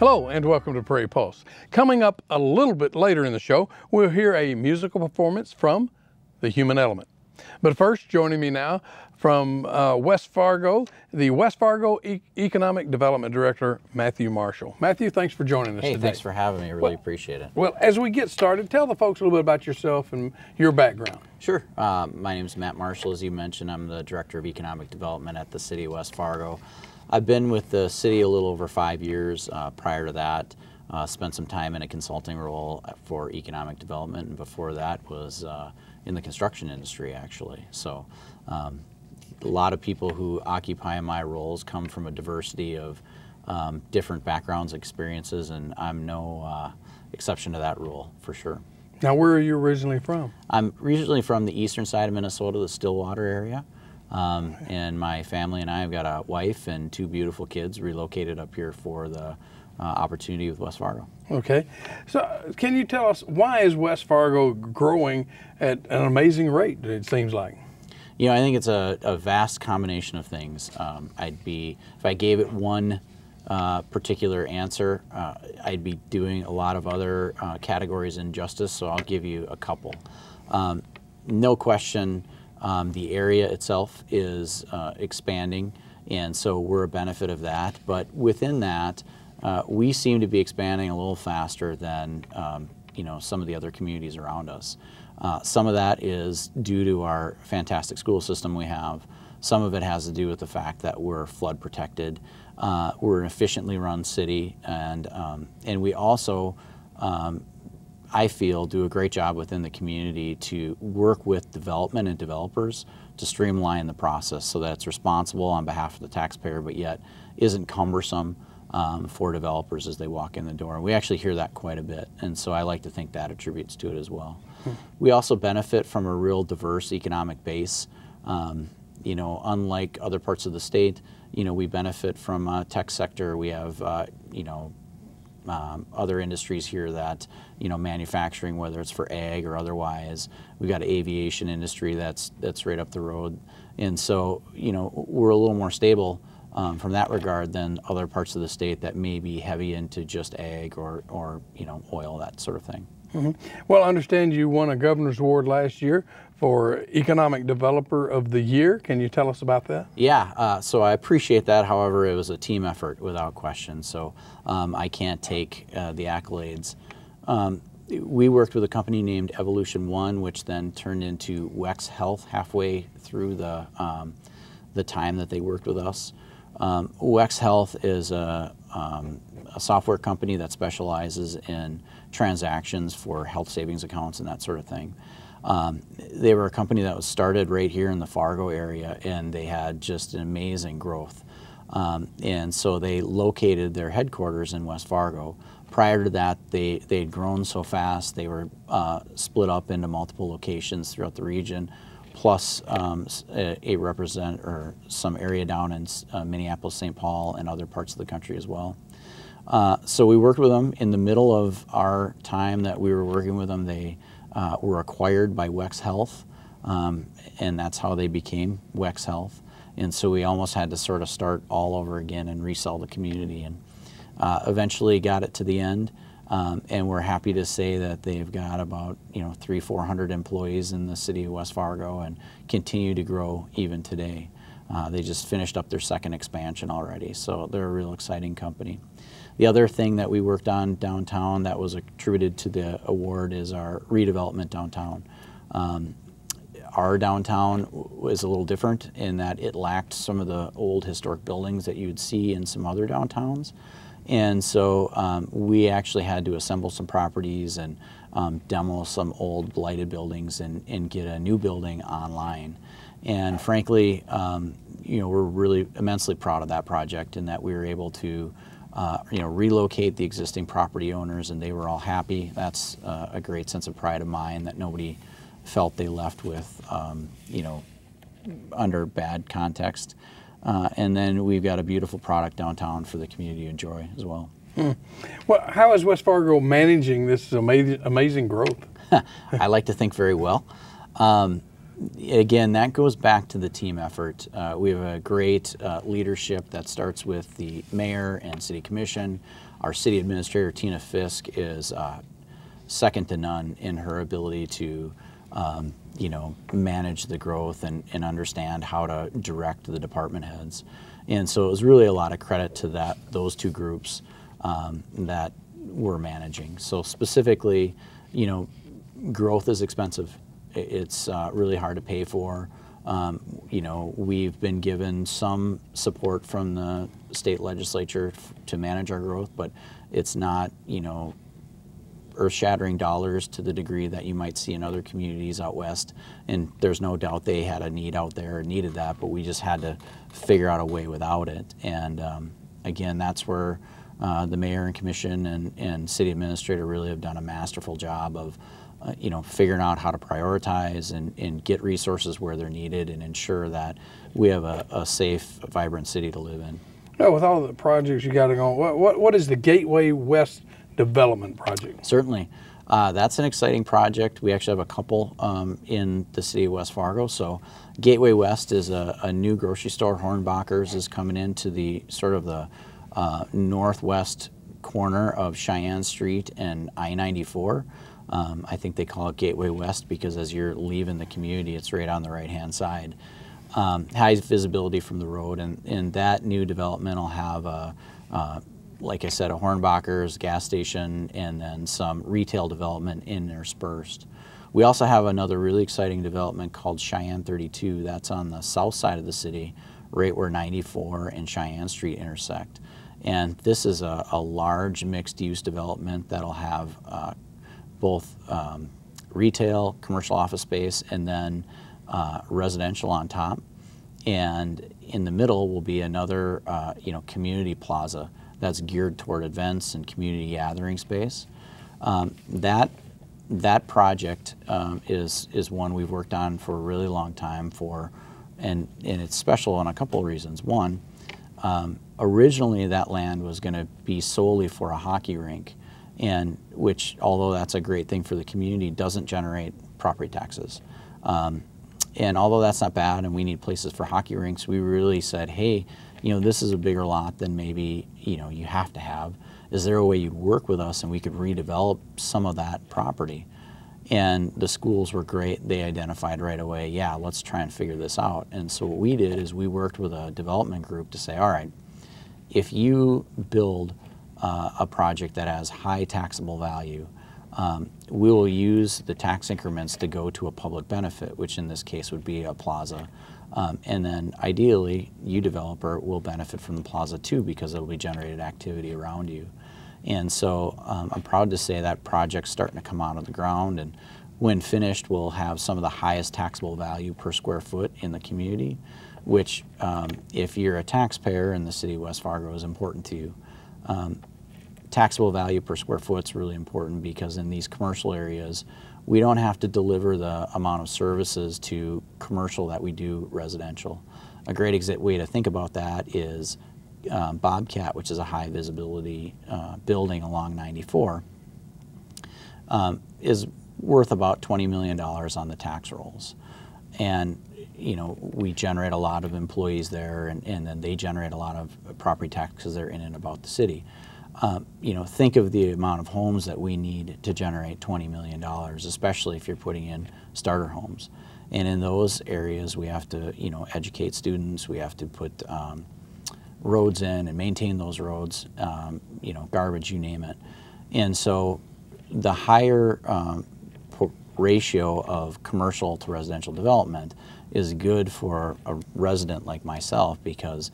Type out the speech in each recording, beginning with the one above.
Hello and welcome to Prairie Pulse. Coming up a little bit later in the show, we'll hear a musical performance from The Human Element. But first, joining me now from West Fargo, the West Fargo Economic Development Director, Matthew Marshall. Matthew, thanks for joining us today. Hey, thanks for having me. I really appreciate it. Well, as we get started, tell the folks a little bit about yourself and your background. Sure. My name is Matt Marshall. As you mentioned, I'm the Director of Economic Development at the City of West Fargo. I've been with the city a little over 5 years. Prior to that, spent some time in a consulting role for economic development, and before that was in the construction industry, actually. So a lot of people who occupy my roles come from a diversity of different backgrounds, experiences, and I'm no exception to that rule, for sure. Now, where are you originally from? I'm originally from the eastern side of Minnesota, the Stillwater area. And my family and I have got a wife and 2 beautiful kids relocated up here for the opportunity with West Fargo. Okay. So can you tell us, why is West Fargo growing at an amazing rate, it seems like? You know, I think it's a vast combination of things. If I gave it one particular answer, I'd be doing a lot of other categories in justice, so I'll give you a couple. No question, the area itself is expanding, and so we're a benefit of that. But within that, we seem to be expanding a little faster than some of the other communities around us. Some of that is due to our fantastic school system we have. Some of it has to do with the fact that we're flood protected. We're an efficiently run city, and we also, I feel, do a great job within the community to work with development and developers to streamline the process so that it's responsible on behalf of the taxpayer, but yet isn't cumbersome for developers as they walk in the door. We actually hear that quite a bit, and so I like to think that attributes to it as well. We also benefit from a real diverse economic base. Unlike other parts of the state, we benefit from a tech sector. We have, other industries here that, manufacturing, whether it's for ag or otherwise. We've got an aviation industry that's right up the road. And so, we're a little more stable from that regard than other parts of the state that may be heavy into just ag or oil, that sort of thing. Mm-hmm. Well, I understand you won a Governor's Award last year for Economic Developer of the Year. Can you tell us about that? Yeah, so I appreciate that. However, it was a team effort without question, so I can't take the accolades. We worked with a company named Evolution One, which then turned into WEX Health halfway through the time that they worked with us. WEX Health is a software company that specializes in transactions for health savings accounts and that sort of thing. They were a company that was started right here in the Fargo area, and they had just an amazing growth. And so they located their headquarters in West Fargo. Prior to that, they'd grown so fast, they were split up into multiple locations throughout the region, plus some area down in Minneapolis, St. Paul, and other parts of the country as well. So we worked with them. In the middle of our time that we were working with them, they were acquired by WEX Health, and that's how they became WEX Health. And so we almost had to sort of start all over again and resell the community, and eventually got it to the end. And we're happy to say that they've got about 300-400 employees in the city of West Fargo and continue to grow even today. They just finished up their second expansion already, so they're a real exciting company. The other thing that we worked on downtown that was attributed to the award is our redevelopment downtown. Our downtown was a little different in that it lacked some of the old historic buildings that you'd see in some other downtowns. And so we actually had to assemble some properties and demo some old blighted buildings and get a new building online. And frankly, we're really immensely proud of that project, and that we were able to relocate the existing property owners, and they were all happy. That's a great sense of pride of mine that nobody felt they left with, under bad context. And then we've got a beautiful product downtown for the community to enjoy as well. Well, how is West Fargo managing this amazing growth? I like to think very well. Again, that goes back to the team effort. We have a great leadership that starts with the mayor and city commission. Our city administrator, Tina Fisk, is second to none in her ability to manage the growth and understand how to direct the department heads. And so it was really a lot of credit to those two groups that we're managing. So specifically, growth is expensive. It's really hard to pay for. We've been given some support from the state legislature to manage our growth, but it's not, earth-shattering dollars to the degree that you might see in other communities out west. And there's no doubt they had a need out there and needed that, but we just had to figure out a way without it. And again, that's where the mayor and commission and city administrator really have done a masterful job of figuring out how to prioritize and get resources where they're needed and ensure that we have a safe, vibrant city to live in. Now, with all the projects you got going, what is the Gateway West Development Project? Certainly. That's an exciting project. We actually have a couple in the city of West Fargo. So Gateway West is a new grocery store. Hornbacher's is coming into the sort of the northwest corner of Cheyenne Street and I-94. I think they call it Gateway West because as you're leaving the community, it's right on the right-hand side. High visibility from the road, and that new development will have, like I said, a Hornbacher's gas station and then some retail development interspersed. We also have another really exciting development called Cheyenne 32. That's on the south side of the city, right where 94 and Cheyenne Street intersect. And this is a large mixed-use development that'll have both retail, commercial office space, and then residential on top. And in the middle will be another, community plaza that's geared toward events and community gathering space. That project is one we've worked on for a really long time and it's special on a couple of reasons. One, originally that land was going to be solely for a hockey rink, and which, although that's a great thing for the community, doesn't generate property taxes. And although that's not bad and we need places for hockey rinks, we really said, hey, this is a bigger lot than maybe, you have to have. Is there a way you'd work with us and we could redevelop some of that property? And the schools were great. They identified right away, yeah, let's try and figure this out. And so what we did is we worked with a development group to say, all right, if you build a project that has high taxable value, we will use the tax increments to go to a public benefit, which in this case would be a plaza. And then ideally, you developer will benefit from the plaza too because it'll be generated activity around you. And so I'm proud to say that project's starting to come out of the ground, and when finished, we'll have some of the highest taxable value per square foot in the community, which if you're a taxpayer in the city of West Fargo is important to you. Taxable value per square foot is really important because in these commercial areas, we don't have to deliver the amount of services to commercial that we do residential. A great way to think about that is Bobcat, which is a high visibility building along 94, is worth about $20 million on the tax rolls. And we generate a lot of employees there, and then they generate a lot of property tax because they're in and about the city. Think of the amount of homes that we need to generate $20 million, especially if you're putting in starter homes. And in those areas, we have to, educate students. We have to put roads in and maintain those roads, garbage, you name it. And so the higher ratio of commercial to residential development is good for a resident like myself because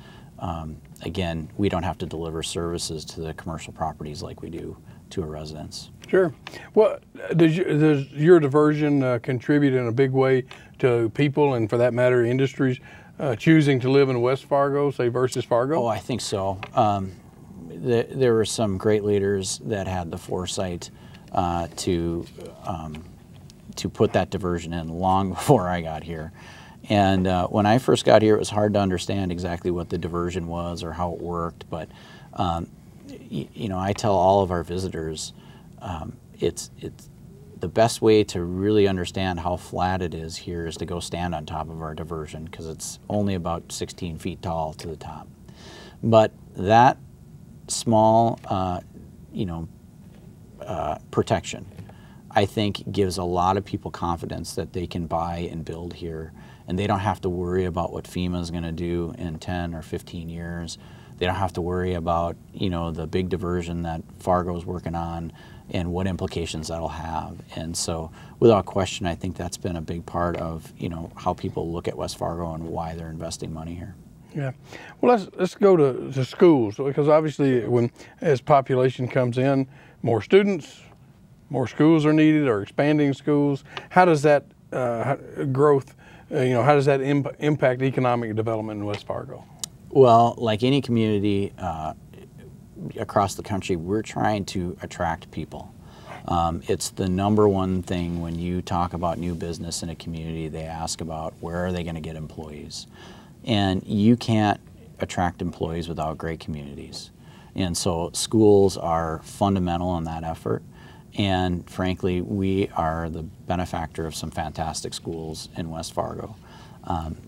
again, we don't have to deliver services to the commercial properties like we do to a residence. Sure. Well, does your diversion contribute in a big way to people and, for that matter, industries choosing to live in West Fargo, say, versus Fargo? Oh, I think so. There were some great leaders that had the foresight to put that diversion in long before I got here. And when I first got here, it was hard to understand exactly what the diversion was or how it worked. But I tell all of our visitors, the best way to really understand how flat it is here is to go stand on top of our diversion, because it's only about 16 feet tall to the top. But that small, protection, I think, gives a lot of people confidence that they can buy and build here, and they don't have to worry about what FEMA is going to do in 10 or 15 years. They don't have to worry about, the big diversion that Fargo's working on and what implications that'll have. And so, without question, I think that's been a big part of, how people look at West Fargo and why they're investing money here. Yeah. Well, let's go to schools, because obviously as population comes in, more students, more schools are needed, or expanding schools. How does that growth, how does that impact economic development in West Fargo? Well, like any community across the country, we're trying to attract people. It's the number one thing when you talk about new business in a community. They ask about where are they going to get employees. And you can't attract employees without great communities. And so schools are fundamental in that effort. And frankly, we are the benefactor of some fantastic schools in West Fargo.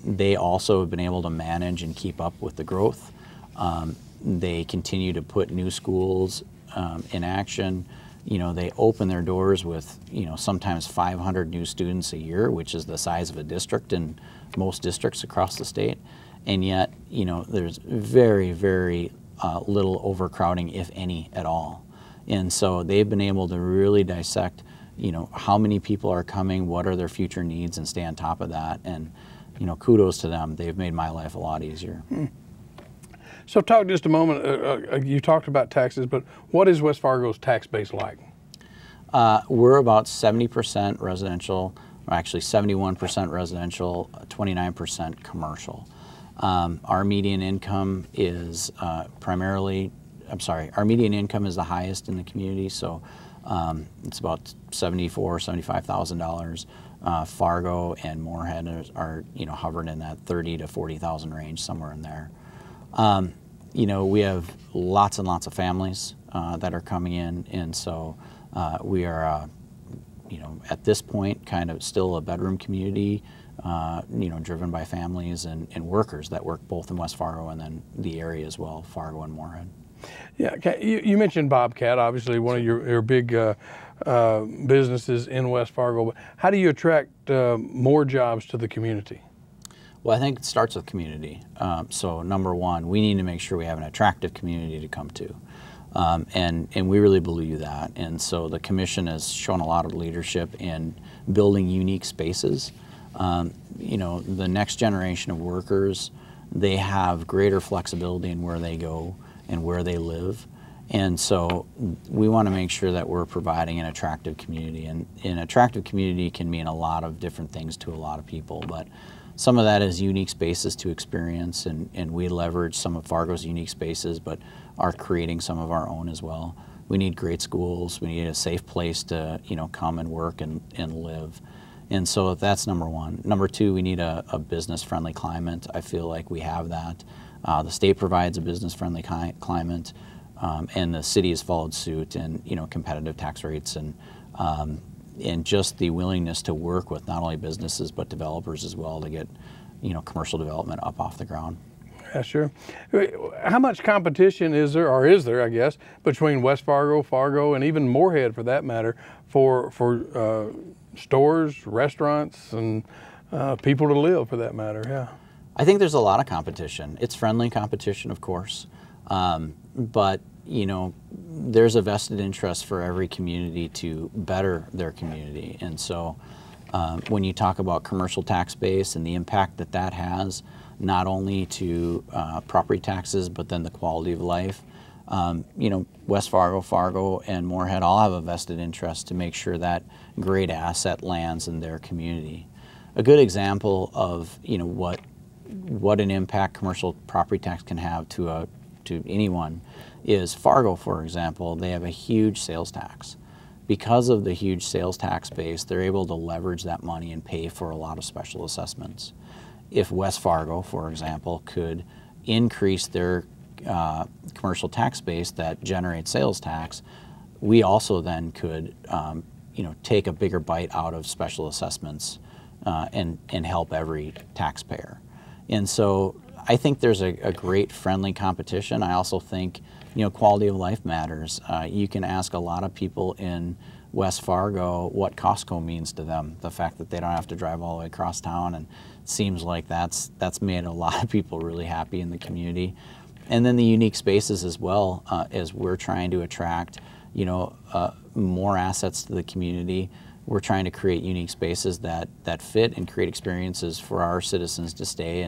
They also have been able to manage and keep up with the growth. They continue to put new schools in action. They open their doors with, sometimes 500 new students a year, which is the size of a district in most districts across the state. And yet, there's very, very little overcrowding, if any, at all. And so they've been able to really dissect, how many people are coming, what are their future needs, and stay on top of that. And, kudos to them. They've made my life a lot easier. So talk just a moment, you talked about taxes, but what is West Fargo's tax base like? We're about 70% residential, or actually 71% residential, 29% commercial. Our median income is our median income is the highest in the community, so it's about $74,000, $75,000. Fargo and Moorhead are hovering in that $30,000 to $40,000 range, somewhere in there. We have lots and lots of families that are coming in, and so we are, at this point, kind of still a bedroom community, driven by families and workers that work both in West Fargo and then the area as well, Fargo and Moorhead. Yeah, you mentioned Bobcat, obviously one of your big businesses in West Fargo. But how do you attract more jobs to the community? Well, I think it starts with community. So number one, we need to make sure we have an attractive community to come to. And we really believe that. And so the commission has shown a lot of leadership in building unique spaces. The next generation of workers, they have greater flexibility in where they go and where they live. And so we want to make sure that we're providing an attractive community. And an attractive community can mean a lot of different things to a lot of people, but some of that is unique spaces to experience, and we leverage some of Fargo's unique spaces, but are creating some of our own as well. We need great schools. We need a safe place to come and work and live. And so that's number one. Number two, we need a business-friendly climate. I feel like we have that. The state provides a business-friendly climate, and the city has followed suit, and competitive tax rates, and just the willingness to work with not only businesses but developers as well to get commercial development up off the ground. Yeah, sure. How much competition is there, or is there, I guess, between West Fargo, Fargo, and even Moorhead, for that matter, for stores, restaurants, and people to live, for that matter? Yeah. I think there's a lot of competition. It's friendly competition, of course, but there's a vested interest for every community to better their community. And so when you talk about commercial tax base and the impact that has, not only to property taxes, but then the quality of life, West Fargo, Fargo, and Moorhead all have a vested interest to make sure that great asset lands in their community. A good example of what an impact commercial property tax can have to anyone is Fargo, for example. They have a huge sales tax. Because of the huge sales tax base, they're able to leverage that money and pay for a lot of special assessments. If West Fargo, for example, could increase their commercial tax base that generates sales tax, we also then could take a bigger bite out of special assessments and help every taxpayer. And so I think there's a great friendly competition. I also think quality of life matters. You can ask a lot of people in West Fargo what Costco means to them, the fact that they don't have to drive all the way across town, and it seems like that's made a lot of people really happy in the community. And then the unique spaces as well, as we're trying to attract more assets to the community. We're trying to create unique spaces that fit and create experiences for our citizens to stay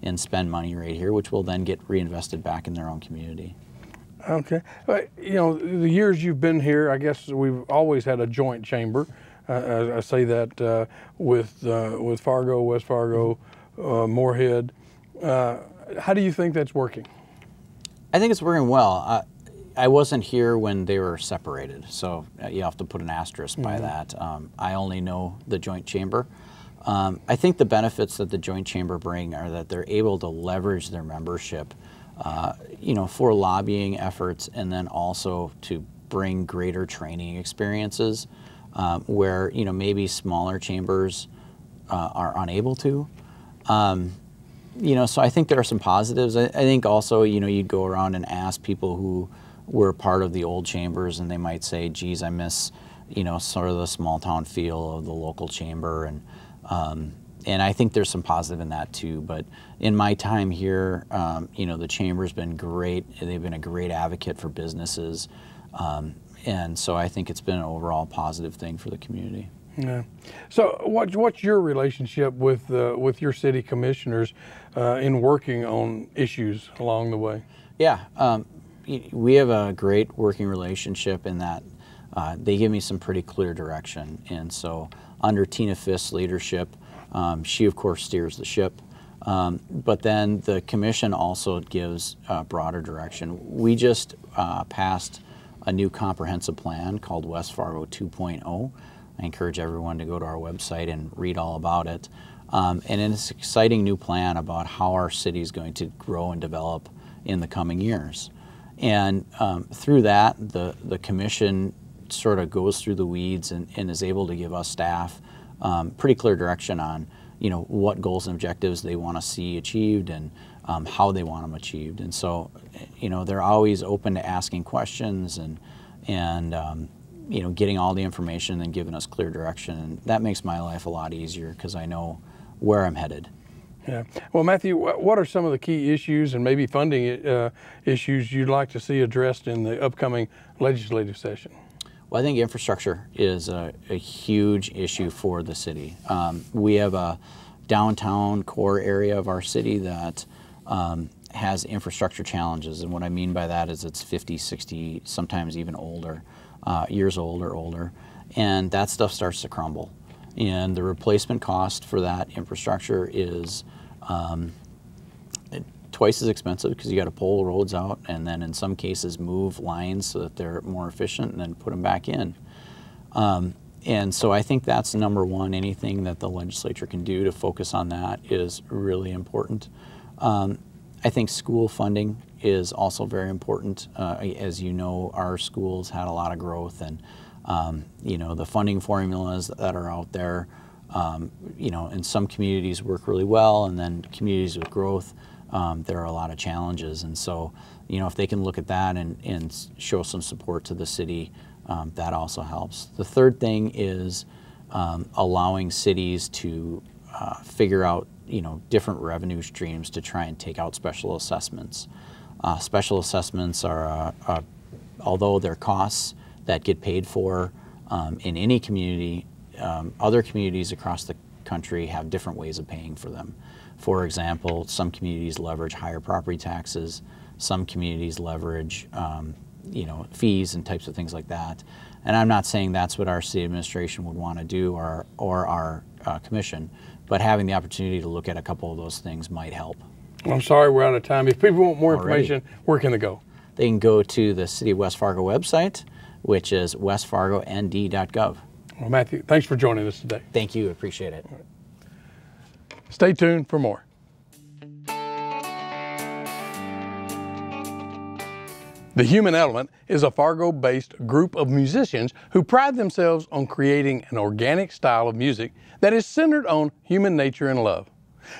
and spend money right here, which will then get reinvested back in their own community. Okay. The years you've been here, I guess we've always had a joint chamber. I say that with Fargo, West Fargo, Moorhead. How do you think that's working? I think it's working well. I wasn't here when they were separated, so you have to put an asterisk by that. I only know the joint chamber. I think the benefits that the joint chamber bring are that they're able to leverage their membership for lobbying efforts, and then also to bring greater training experiences where maybe smaller chambers are unable to. So I think there are some positives. I think also you'd go around and ask people who were part of the old chambers, and they might say, geez, I miss sort of the small town feel of the local chamber, and I think there's some positive in that too. But in my time here, the chamber's been great. They've been a great advocate for businesses, and so I think it's been an overall positive thing for the community. Yeah. So what's your relationship with your city commissioners in working on issues along the way? Yeah, we have a great working relationship in that they give me some pretty clear direction. And so under Tina Fist's leadership, she of course steers the ship, but then the commission also gives broader direction. We just passed a new comprehensive plan called West Fargo 2.0. I encourage everyone to go to our website and read all about it. And it's an exciting new plan about how our city is going to grow and develop in the coming years. And through that, the commission sort of goes through the weeds and is able to give us staff pretty clear direction on what goals and objectives they want to see achieved, and how they want them achieved. And so they're always open to asking questions and getting all the information and giving us clear direction. And that makes my life a lot easier because I know where I'm headed. Yeah. Well, Matthew, what are some of the key issues and maybe funding issues you'd like to see addressed in the upcoming legislative session? Well, I think infrastructure is a huge issue for the city. We have a downtown core area of our city that has infrastructure challenges. And what I mean by that is it's 50, 60, sometimes even older, years old or older. And that stuff starts to crumble. And the replacement cost for that infrastructure is twice as expensive, because you got to pull roads out and then in some cases move lines so that they're more efficient and then put them back in. And so I think that's number one. Anything that the legislature can do to focus on that is really important. I think school funding is also very important. As you know, our schools had a lot of growth, and the funding formulas that are out there, in some communities work really well, and then communities with growth, there are a lot of challenges. And so, if they can look at that and show some support to the city, that also helps. The third thing is allowing cities to figure out, different revenue streams to try and take out special assessments. Special assessments are, although they're costs that get paid for in any community, other communities across the country have different ways of paying for them. For example, some communities leverage higher property taxes, some communities leverage fees and types of things like that. And I'm not saying that's what our city administration would want to do, or our commission, but having the opportunity to look at a couple of those things might help. I'm sorry, we're out of time. If people want more information, where can they go? They can go to the City of West Fargo website, which is westfargond.gov. Well, Matthew, thanks for joining us today. Thank you. Appreciate it. Stay tuned for more. The Human Element is a Fargo-based group of musicians who pride themselves on creating an organic style of music that is centered on human nature and love.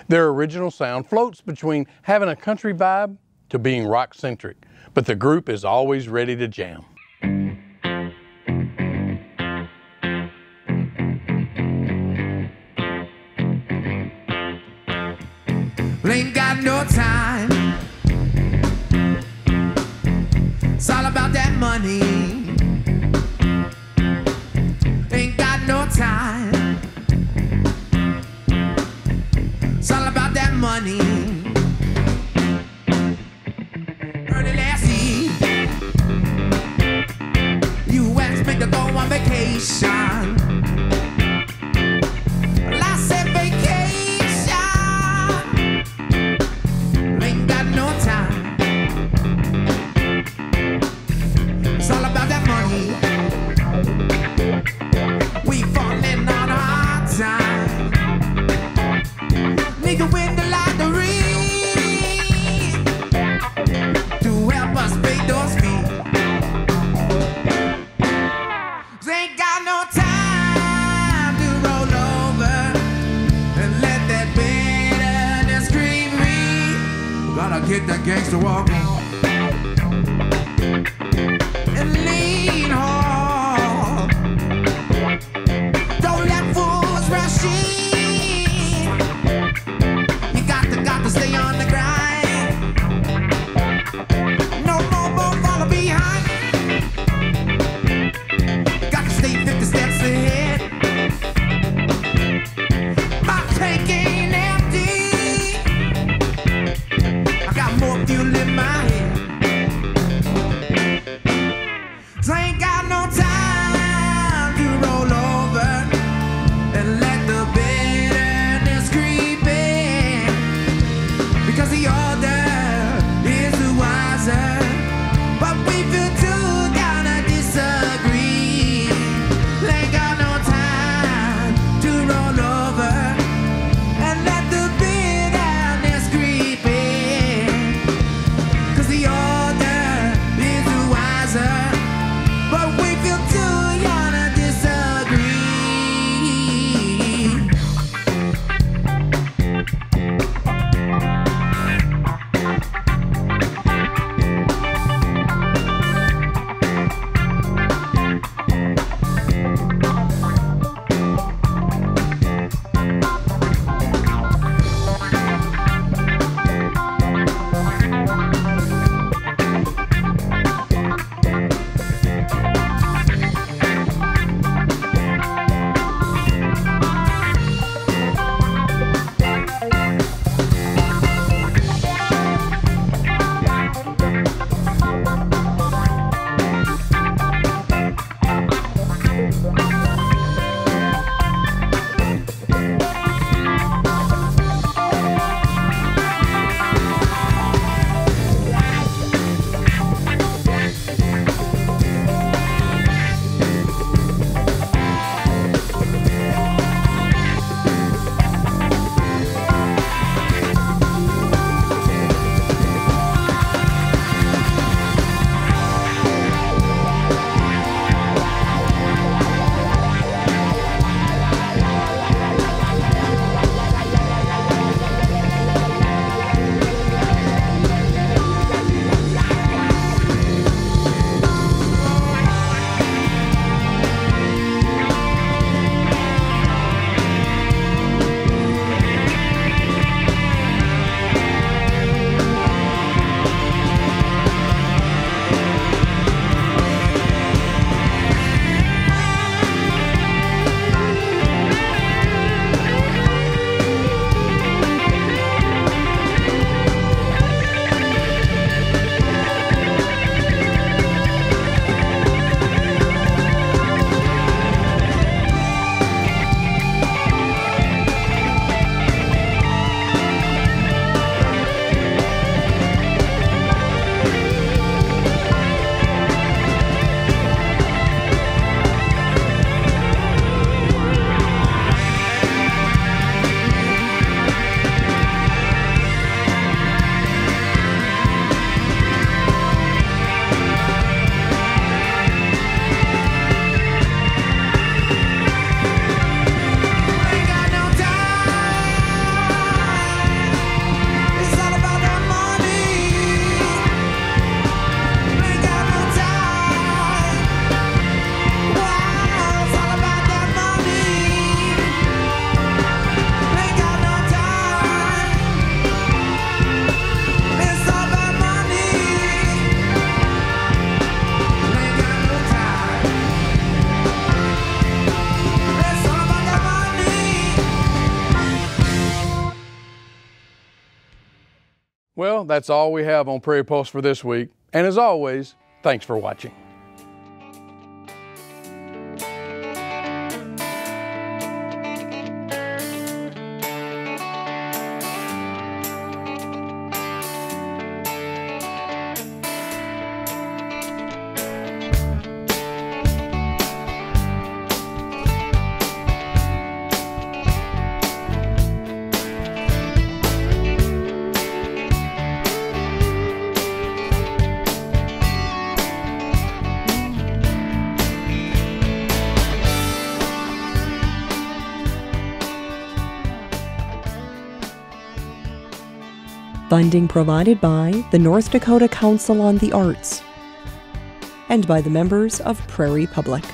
Their original sound floats between having a country vibe to being rock-centric, but the group is always ready to jam. Ain't got no time. It's all about that money. Ain't got no time. It's all about that money. Early last year, you asked me to go on vacation. Well, I said vacation. Ain't got no time. It's all about that money. We falling on hard time. Need to win the lottery to help us pay those fees. Ain't got no time to roll over and let that bitterness creep me. Gotta get that gangster walk on and lean hard. Don't let fools rush in. You got to stay on the grind. No more follow behind. You got to stay 50 steps ahead. My tank ain't empty. I got more fuel in my head. So I ain't got no time to roll over and let the bitterness creep in. Because the other is the wiser. Well, that's all we have on Prairie Pulse for this week. And as always, thanks for watching. Funding provided by the North Dakota Council on the Arts and by the members of Prairie Public.